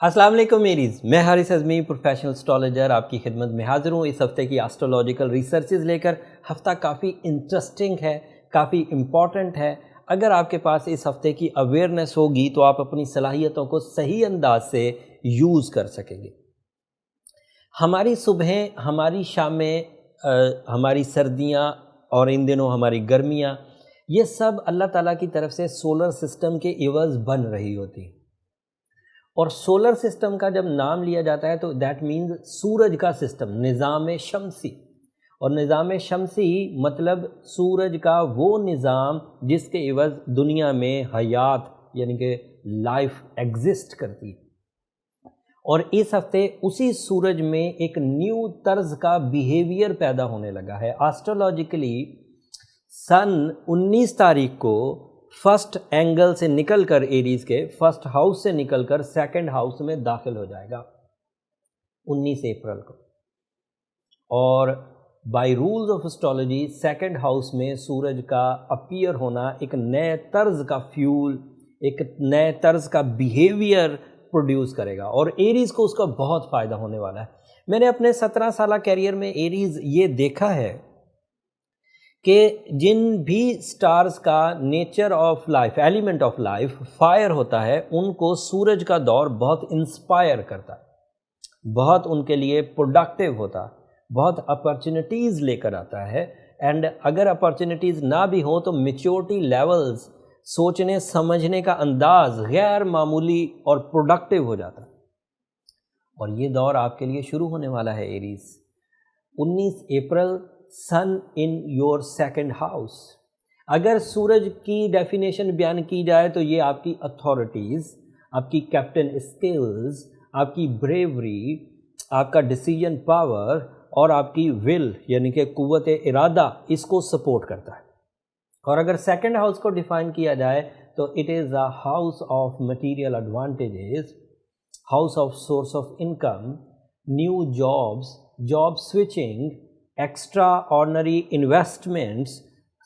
السلام علیکم ایریز، میں حارث اعظمی پروفیشنل اسٹرالوجر آپ کی خدمت میں حاضر ہوں اس ہفتے کی ایسٹرولوجیکل ریسرچز لے کر۔ ہفتہ کافی انٹرسٹنگ ہے، کافی امپورٹنٹ ہے۔ اگر آپ کے پاس اس ہفتے کی اویئرنیس ہوگی تو آپ اپنی صلاحیتوں کو صحیح انداز سے یوز کر سکیں گے۔ ہماری صبحیں، ہماری شامیں، ہماری سردیاں اور ان دنوں ہماری گرمیاں، یہ سب اللہ تعالیٰ کی طرف سے سولر سسٹم کے عوض بن رہی ہوتی ہیں۔ اور سولر سسٹم کا جب نام لیا جاتا ہے تو دیٹ مینز سورج کا سسٹم، نظام شمسی۔ اور نظام شمسی مطلب سورج کا وہ نظام جس کے عوض دنیا میں حیات یعنی کہ لائف ایگزسٹ کرتی ہے۔ اور اس ہفتے اسی سورج میں ایک نیو طرز کا بیہیویئر پیدا ہونے لگا ہے۔ آسٹرولوجیکلی سن 19 تاریخ کو فرسٹ اینگل سے نکل کر ایریز کے فرسٹ ہاؤس سے نکل کر سیکنڈ ہاؤس میں داخل ہو جائے گا 19 اپریل کو، اور by rules of astrology second house میں سورج کا اپیئر ہونا ایک نئے طرز کا فیول، ایک نئے طرز کا بیہیویئر پروڈیوس کرے گا، اور ایریز کو اس کا بہت فائدہ ہونے والا ہے۔ میں نے اپنے 17 سالہ کیریئر میں ایریز یہ دیکھا ہے کہ جن بھی سٹارز کا nature of life, element of life fire ہوتا ہے، ان کو سورج کا دور بہت انسپائر کرتا ہے، بہت ان کے لیے پروڈکٹیو ہوتا ہے، بہت اپرچونٹیز لے کر آتا ہے۔ اینڈ اگر اپرچونٹیز نہ بھی ہوں تو میچورٹی لیولز، سوچنے سمجھنے کا انداز غیر معمولی اور پروڈکٹیو ہو جاتا ہے۔ اور یہ دور آپ کے لیے شروع ہونے والا ہے ایریز۔ 19 اپریل sun in your second house. اگر سورج کی ڈیفینیشن بیان کی جائے تو یہ آپ کی اتھارٹیز، آپ کی کیپٹن اسکلز، آپ کی بریوری، آپ کا ڈیسیجن پاور اور آپ کی ول یعنی کہ قوت ارادہ، اس کو سپورٹ کرتا ہے۔ اور اگر سیکنڈ ہاؤس کو ڈیفائن کیا جائے تو it is a house of material advantages, house of source of income, new jobs, job switching, extraordinary investments,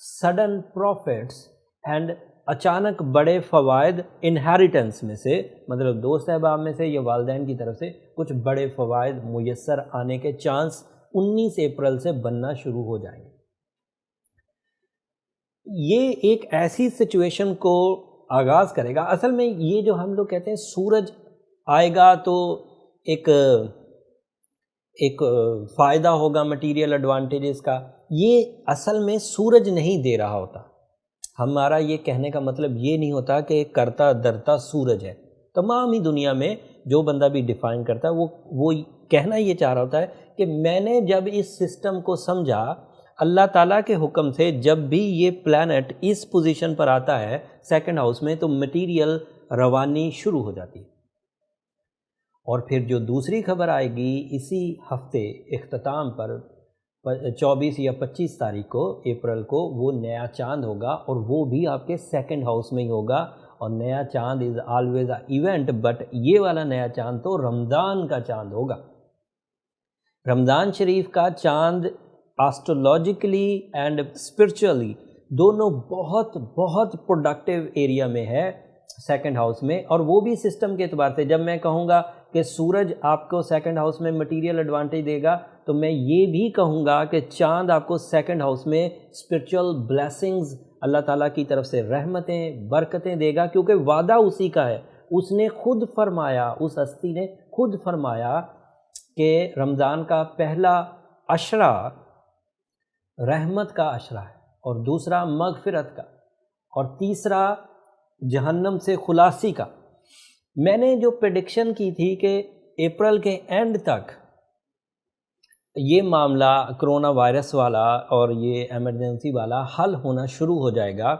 sudden profits and اچانک بڑے فوائد انہیریٹنس میں سے، مطلب دوست احباب میں سے یا والدین کی طرف سے کچھ بڑے فوائد میسر آنے کے چانس 19 اپریل سے بننا شروع ہو جائیں گے۔ یہ ایک ایسی سچویشن کو آغاز کرے گا۔ اصل میں یہ جو ہم لوگ کہتے ہیں سورج آئے گا تو ایک فائدہ ہوگا مٹیریل ایڈوانٹیجز کا، یہ اصل میں سورج نہیں دے رہا ہوتا۔ ہمارا یہ کہنے کا مطلب یہ نہیں ہوتا کہ کرتا درتا سورج ہے۔ تمام ہی دنیا میں جو بندہ بھی ڈیفائن کرتا ہے وہ کہنا یہ چاہ رہا ہوتا ہے کہ میں نے جب اس سسٹم کو سمجھا اللہ تعالیٰ کے حکم سے، جب بھی یہ پلانٹ اس پوزیشن پر آتا ہے سیکنڈ ہاؤس میں تو مٹیریل روانی شروع ہو جاتی ہے۔ اور پھر جو دوسری خبر آئے گی اسی ہفتے اختتام پر 24 یا 25 تاریخ کو اپریل کو، وہ نیا چاند ہوگا، اور وہ بھی آپ کے سیکنڈ ہاؤس میں ہی ہوگا۔ اور نیا چاند is always a event, but یہ والا نیا چاند تو رمضان کا چاند ہوگا۔ رمضان شریف کا چاند آسٹرولوجیکلی اینڈ اسپرچولی دونوں بہت بہت پروڈکٹیو ایریا میں ہے سیکنڈ ہاؤس میں، اور وہ بھی سسٹم کے اعتبار سے۔ جب میں کہوں گا کہ سورج آپ کو سیکنڈ ہاؤس میں مٹیریل ایڈوانٹیج دے گا تو میں یہ بھی کہوں گا کہ چاند آپ کو سیکنڈ ہاؤس میں اسپرچول بلیسنگز، اللہ تعالیٰ کی طرف سے رحمتیں، برکتیں دے گا، کیونکہ وعدہ اسی کا ہے۔ اس نے خود فرمایا، اس ہستی نے خود فرمایا کہ رمضان کا پہلا عشرہ رحمت کا عشرہ ہے، اور دوسرا مغفرت کا، اور تیسرا جہنم سے خلاصی کا۔ میں نے جو پریڈکشن کی تھی کہ اپریل کے اینڈ تک یہ معاملہ کرونا وائرس والا اور یہ ایمرجنسی والا حل ہونا شروع ہو جائے گا،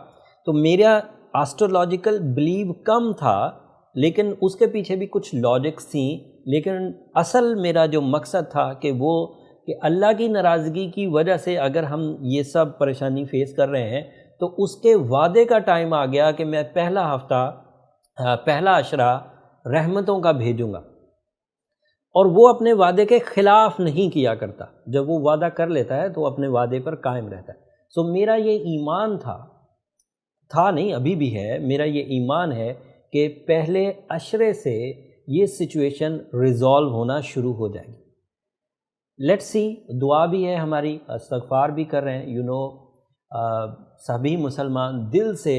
تو میرا آسٹرولوجیکل بلیو کم تھا، لیکن اس کے پیچھے بھی کچھ لاجکس تھیں۔ لیکن اصل میرا جو مقصد تھا کہ وہ کہ اللہ کی ناراضگی کی وجہ سے اگر ہم یہ سب پریشانی فیس کر رہے ہیں تو اس کے وعدے کا ٹائم آ گیا کہ میں پہلا عشرہ رحمتوں کا بھیجوں گا، اور وہ اپنے وعدے کے خلاف نہیں کیا کرتا۔ جب وہ وعدہ کر لیتا ہے تو وہ اپنے وعدے پر قائم رہتا ہے۔ سو میرا یہ ایمان تھا نہیں، ابھی بھی ہے، میرا یہ ایمان ہے کہ پہلے عشرے سے یہ سچویشن ریزالو ہونا شروع ہو جائے گی. Let's see. دعا بھی ہے ہماری, استغفار بھی کر رہے ہیں. سبھی مسلمان دل سے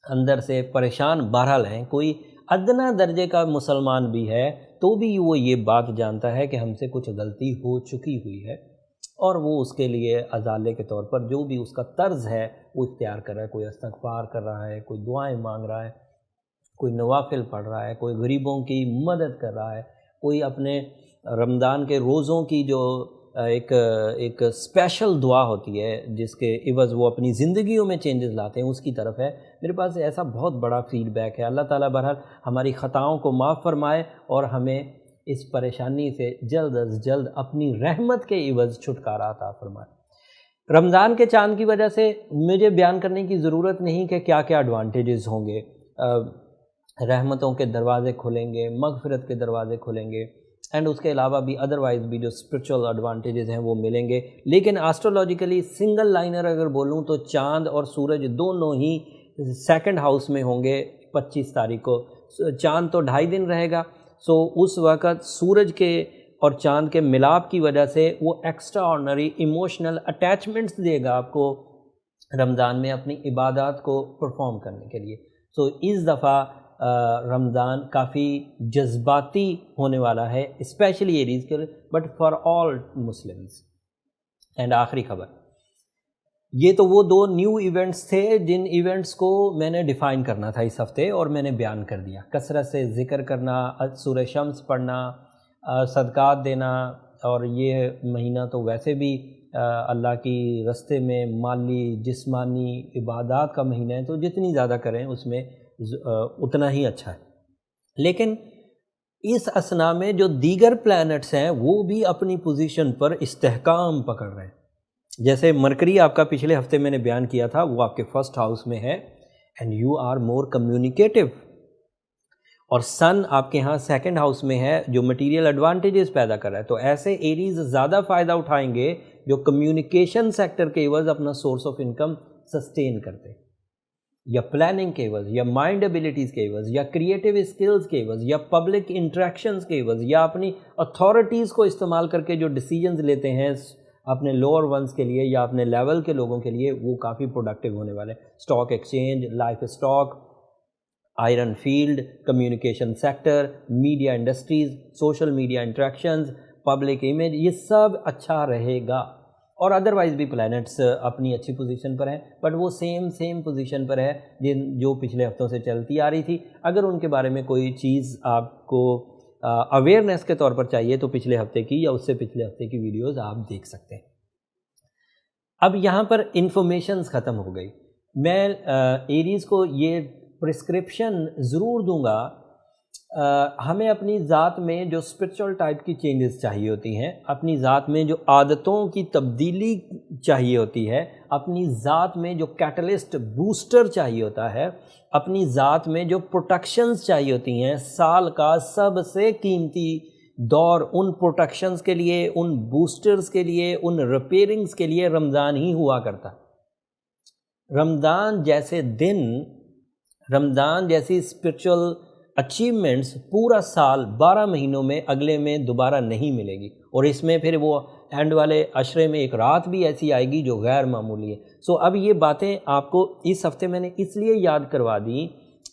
اندر سے پریشان بہرحال ہیں. کوئی ادنا درجے کا مسلمان بھی ہے تو بھی وہ یہ بات جانتا ہے کہ ہم سے کچھ غلطی ہو چکی ہوئی ہے, اور وہ اس کے لیے ازالے کے طور پر جو بھی اس کا طرز ہے وہ اختیار کر رہا ہے. کوئی استغفار کر رہا ہے, کوئی دعائیں مانگ رہا ہے, کوئی نوافل پڑھ رہا ہے, کوئی غریبوں کی مدد کر رہا ہے, کوئی اپنے رمضان کے روزوں کی جو ایک اسپیشل دعا ہوتی ہے جس کے عوض وہ اپنی زندگیوں میں چینجز لاتے ہیں, اس کی طرف ہے. میرے پاس ایسا بہت بڑا فیڈ بیک ہے. اللہ تعالیٰ بہرحال ہماری خطاؤں کو معاف فرمائے اور ہمیں اس پریشانی سے جلد از جلد اپنی رحمت کے عوض چھٹکارا عطا فرمائے. رمضان کے چاند کی وجہ سے مجھے بیان کرنے کی ضرورت نہیں کہ کیا کیا ایڈوانٹیجز ہوں گے. رحمتوں کے دروازے کھلیں گے, مغفرت کے دروازے کھلیں گے, اینڈ اس کے علاوہ بھی ادروائز بھی جو اسپرچول ایڈوانٹیجز ہیں وہ ملیں گے. لیکن آسٹرولوجیکلی سنگل لائنر اگر بولوں تو چاند اور سورج دونوں ہی سیکنڈ ہاؤس میں ہوں گے 25 تاریخ کو. چاند تو 2.5 دن رہے گا, سو اس وقت سورج کے اور چاند کے ملاپ کی وجہ سے وہ ایکسٹرا آرڈنری ایموشنل اٹیچمنٹس دے گا آپ کو رمضان میں اپنی عبادات کو پرفارم کرنے کے لیے. سو اس دفعہ رمضان کافی جذباتی ہونے والا ہے, اسپیشلی ایریز کے لیے, but for all Muslims. And آخری خبر, یہ تو وہ 2 نیو ایونٹس تھے جن ایونٹس کو میں نے ڈیفائن کرنا تھا اس ہفتے اور میں نے بیان کر دیا. کثرت سے ذکر کرنا, سورہ شمس پڑھنا, صدقات دینا, اور یہ مہینہ تو ویسے بھی اللہ کی رستے میں مالی جسمانی عبادات کا مہینہ ہے, تو جتنی زیادہ کریں اس میں اتنا ہی اچھا ہے. لیکن اس اثنا میں جو دیگر پلانٹس ہیں وہ بھی اپنی پوزیشن پر استحکام پکڑ رہے ہیں. جیسے مرکری آپ کا پچھلے ہفتے میں نے بیان کیا تھا, وہ آپ کے فرسٹ ہاؤس میں ہے and you are more communicative, اور سن آپ کے ہاں سیکنڈ ہاؤس میں ہے جو مٹیریل ایڈوانٹیجز پیدا کر رہا ہے. تو ایسے ایریز زیادہ فائدہ اٹھائیں گے جو کمیونیکیشن سیکٹر کے عوض اپنا سورس آف انکم سسٹین کرتے ہیں, یا پلاننگ کے عوض, یا مائنڈ ایبیلٹیز کے عوض, یا کریٹیو اسکلز کے عوض, یا پبلک انٹریکشنز کے عوض, یا اپنی اتھارٹیز کو استعمال کر کے جو ڈیسیجنز لیتے ہیں اپنے لوور ونز کے لیے یا اپنے لیول کے لوگوں کے لیے, وہ کافی پروڈکٹیو ہونے والے ہیں. Stock exchange, life stock, iron field, communication sector, media industries, social media interactions, public image, یہ سب اچھا رہے گا. اور ادروائز بھی پلانٹس اپنی اچھی پوزیشن پر ہیں, بٹ وہ سیم پوزیشن پر ہے جو پچھلے ہفتوں سے چلتی آ رہی تھی. اگر ان کے بارے میں کوئی چیز آپ کو اویئرنیس کے طور پر چاہیے تو پچھلے ہفتے کی یا اس سے پچھلے ہفتے کی ویڈیوز آپ دیکھ سکتے ہیں. اب یہاں پر انفارمیشنز ختم ہو گئی. میں ایریز کو یہ پرسکرپشن ضرور دوں گا, ہمیں اپنی ذات میں جو اسپرچول ٹائپ کی چینجز چاہیے ہوتی ہیں, اپنی ذات میں جو عادتوں کی تبدیلی چاہیے ہوتی ہے, اپنی ذات میں جو کیٹلسٹ بوسٹر چاہیے ہوتا ہے, اپنی ذات میں جو پروٹیکشنز چاہیے ہوتی ہیں, سال کا سب سے قیمتی دور ان پروٹیکشنز کے لیے, ان بوسٹرز کے لیے, ان ریپیئرنگز کے لیے رمضان ہی ہوا کرتا. رمضان جیسے دن, رمضان جیسی اسپرچول اچیومنٹس پورا سال 12 مہینوں میں اگلے میں دوبارہ نہیں ملے گی, اور اس میں پھر وہ اینڈ والے عشرے میں ایک رات بھی ایسی آئے گی جو غیر معمولی ہے. سو اب یہ باتیں آپ کو اس ہفتے میں نے اس لیے یاد کروا دیں,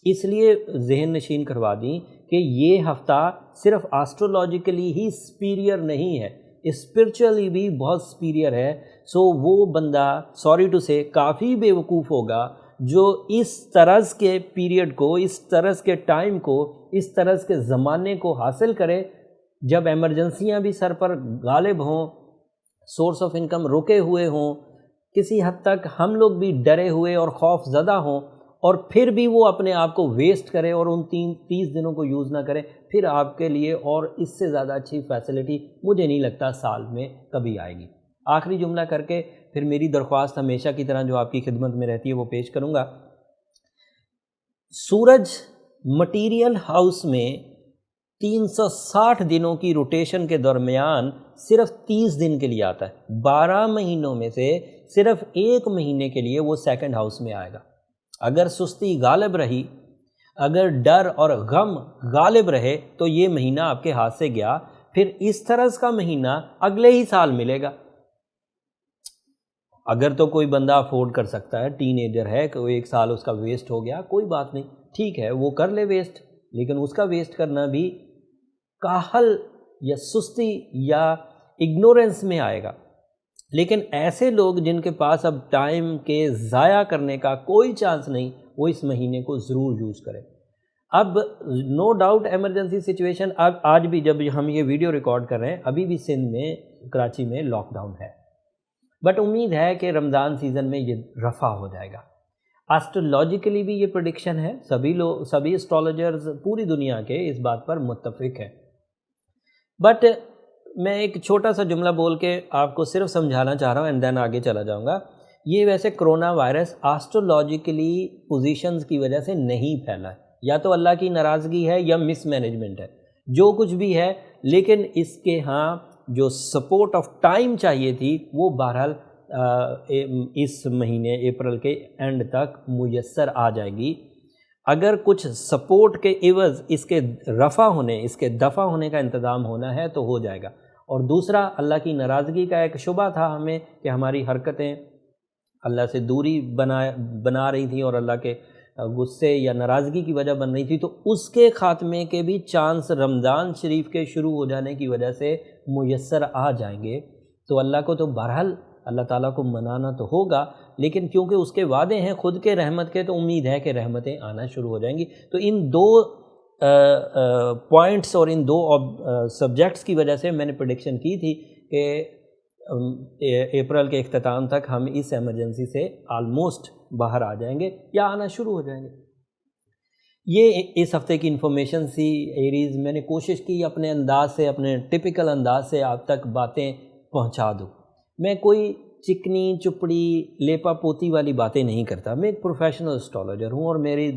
اس لیے ذہن نشین کروا دیں کہ یہ ہفتہ صرف آسٹرولوجیکلی ہی سپیریئر نہیں ہے, اسپرچولی بھی بہت سپیریئر ہے. سو وہ بندہ سوری ٹو سے کافی بے وقوف ہوگا جو اس طرز کے پیریڈ کو, اس طرز کے ٹائم کو, اس طرز کے زمانے کو حاصل کرے جب ایمرجنسیاں بھی سر پر غالب ہوں, سورس آف انکم رکے ہوئے ہوں, کسی حد تک ہم لوگ بھی ڈرے ہوئے اور خوف زدہ ہوں, اور پھر بھی وہ اپنے آپ کو ویسٹ کرے اور ان 30 دنوں کو یوز نہ کرے. پھر آپ کے لیے اور اس سے زیادہ اچھی فیسلٹی مجھے نہیں لگتا سال میں کبھی آئے گی. آخری جملہ کر کے پھر میری درخواست ہمیشہ کی طرح جو آپ کی خدمت میں رہتی ہے وہ پیش کروں گا. سورج مٹیریل ہاؤس میں 360 دنوں کی روٹیشن کے درمیان صرف 30 دن کے لیے آتا ہے. 12 مہینوں میں سے صرف 1 مہینے کے لیے وہ سیکنڈ ہاؤس میں آئے گا. اگر سستی غالب رہی اگر ڈر اور غم غالب رہے تو یہ مہینہ آپ کے ہاتھ سے گیا، پھر اس طرح کا مہینہ اگلے ہی سال ملے گا۔ اگر تو کوئی بندہ افورڈ کر سکتا ہے، ٹین ایجر ہے کہ وہ ایک سال اس کا ویسٹ ہو گیا، کوئی بات نہیں، ٹھیک ہے وہ کر لے ویسٹ، لیکن اس کا ویسٹ کرنا بھی کاہل یا سستی یا اگنورنس میں آئے گا۔ لیکن ایسے لوگ جن کے پاس اب ٹائم کے ضائع کرنے کا کوئی چانس نہیں، وہ اس مہینے کو ضرور یوز کریں۔ اب نو ڈاؤٹ ایمرجنسی سچویشن، اب آج بھی جب ہم یہ ویڈیو ریکارڈ کر رہے ہیں ابھی بھی سندھ میں، کراچی میں لاک ڈاؤن ہے، بٹ امید ہے کہ رمضان سیزن میں یہ رفع ہو جائے گا۔ ایسٹرولوجیکلی بھی یہ پریڈکشن ہے، سبھی اسٹرالوجرز پوری دنیا کے اس بات پر متفق ہیں۔ بٹ میں ایک چھوٹا سا جملہ بول کے آپ کو صرف سمجھانا چاہ رہا ہوں اینڈ دین آگے چلا جاؤں گا۔ یہ ویسے کرونا وائرس ایسٹرولوجیکلی پوزیشنز کی وجہ سے نہیں پھیلا ہے، یا تو اللہ کی ناراضگی ہے یا مس مینجمنٹ ہے، جو کچھ بھی ہے، لیکن اس کے ہاں جو سپورٹ آف ٹائم چاہیے تھی وہ بہرحال اس مہینے اپریل کے اینڈ تک میسر آ جائے گی۔ اگر کچھ سپورٹ کے عوض اس کے رفع ہونے، اس کے دفع ہونے کا انتظام ہونا ہے تو ہو جائے گا۔ اور دوسرا، اللہ کی ناراضگی کا ایک شبہ تھا ہمیں کہ ہماری حرکتیں اللہ سے دوری بنا رہی تھیں اور اللہ کے غصے یا ناراضگی کی وجہ بن رہی تھی، تو اس کے خاتمے کے بھی چانس رمضان شریف کے شروع ہو جانے کی وجہ سے میسر آ جائیں گے۔ تو اللہ کو تو بہرحال اللہ تعالیٰ کو منانا تو ہوگا، لیکن کیونکہ اس کے وعدے ہیں خود کے رحمت کے، تو امید ہے کہ رحمتیں آنا شروع ہو جائیں گی۔ تو ان دو پوائنٹس اور ان دو سبجیکٹس کی وجہ سے میں نے پریڈکشن کی تھی کہ اپریل کے اختتام تک ہم اس ایمرجنسی سے آلموسٹ باہر آ جائیں گے یا آنا شروع ہو جائیں گے۔ یہ اس ہفتے کی انفارمیشن سی ایریز، میں نے کوشش کی اپنے انداز سے، اپنے ٹپیکل انداز سے آپ تک باتیں پہنچا دوں۔ میں کوئی چکنی چپڑی لیپا پوتی والی باتیں نہیں کرتا، میں ایک پروفیشنل اسٹرالوجر ہوں اور میری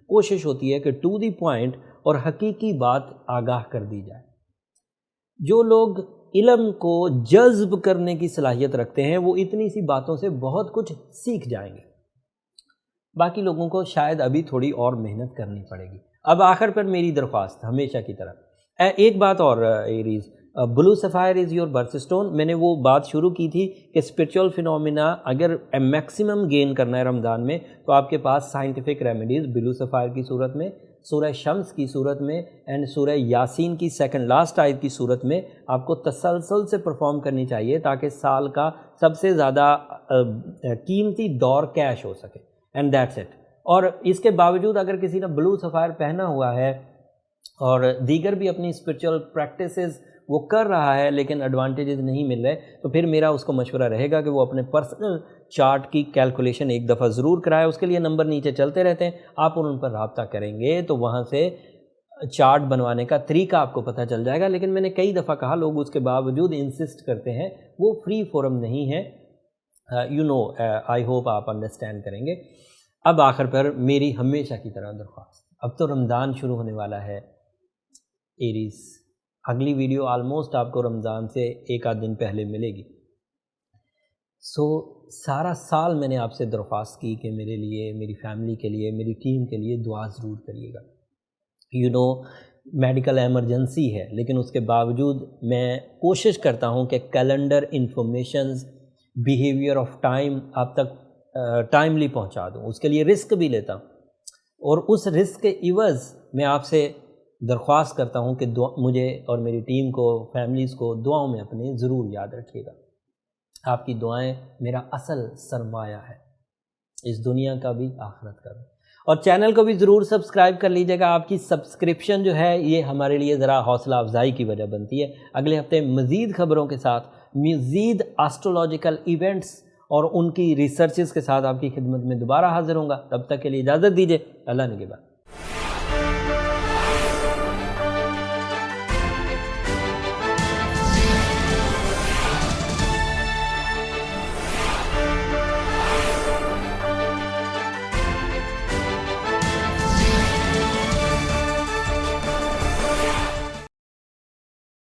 کوشش ہوتی ہے کہ ٹو دی پوائنٹ اور حقیقی بات آگاہ کر دی جائے۔ جو لوگ علم کو جذب کرنے کی صلاحیت رکھتے ہیں وہ اتنی سی باتوں سے بہت کچھ سیکھ جائیں گے، باقی لوگوں کو شاید ابھی تھوڑی اور محنت کرنی پڑے گی۔ اب آخر پر میری درخواست ہمیشہ کی طرح ایک بات اور Aries, blue sapphire is your birth stone. میں نے وہ بات شروع کی تھی کہ اسپرچول فینومینا اگر میکسیمم گین کرنا ہے رمضان میں تو آپ کے پاس سائنٹیفک ریمیڈیز بلو سفائر کی صورت میں، سورہ شمس کی صورت میں اینڈ سورہ یاسین کی سیکنڈ لاسٹ آیت کی صورت میں آپ کو تسلسل سے پرفارم کرنی چاہیے تاکہ سال کا سب سے زیادہ قیمتی دور کیش ہو سکے، اینڈ دیٹس اٹ۔ اور اس کے باوجود اگر کسی نے بلو سفائر پہنا ہوا ہے اور دیگر بھی اپنی اسپرچول پریکٹسز وہ کر رہا ہے لیکن ایڈوانٹیجز نہیں مل رہے، تو پھر میرا اس کو مشورہ رہے گا کہ وہ اپنے پرسنل چارٹ کی کیلکولیشن ایک دفعہ ضرور کرائے۔ اس کے لیے نمبر نیچے چلتے رہتے ہیں، آپ ان پر رابطہ کریں گے تو وہاں سے چارٹ بنوانے کا طریقہ آپ کو پتہ چل جائے گا۔ لیکن میں نے کئی دفعہ کہا، لوگ اس کے باوجود انسسٹ کرتے ہیں، وہ فری فورم نہیں ہے، آئی ہوپ آپ انڈرسٹینڈ کریں گے۔ اب آخر پر میری ہمیشہ کی طرح درخواست، اب تو رمضان شروع ہونے والا ہے ایریز، اگلی ویڈیو آلموسٹ آپ کو رمضان سے ایک آدھ دن پہلے ملے گی۔ سارا سال میں نے آپ سے درخواست کی کہ میرے لیے، میری فیملی کے لیے، میری ٹیم کے لیے دعا ضرور کریے گا۔ میڈیکل ایمرجنسی ہے لیکن اس کے باوجود میں کوشش کرتا ہوں کہ calendar informations, behaviour of time آپ تک ٹائملی پہنچا دوں، اس کے لیے رسک بھی لیتا ہوں، اور اس رسک کے عوض میں آپ سے درخواست کرتا ہوں کہ مجھے اور میری ٹیم کو، فیملیز کو دعاؤں میں اپنے ضرور یاد رکھیے گا۔ آپ کی دعائیں میرا اصل سرمایہ ہے، اس دنیا کا بھی آخرت کا بھی۔ اور چینل کو بھی ضرور سبسکرائب کر لیجیے گا، آپ کی سبسکرپشن جو ہے یہ ہمارے لیے ذرا حوصلہ افزائی کی وجہ بنتی ہے۔ اگلے ہفتے مزید خبروں کے ساتھ، مزید ایسٹرولوجیکل ایونٹس اور ان کی ریسرچز کے ساتھ آپ کی خدمت میں دوبارہ حاضر ہوں گا۔ تب تک کے لیے اجازت دیجیے، اللہ نگہبان۔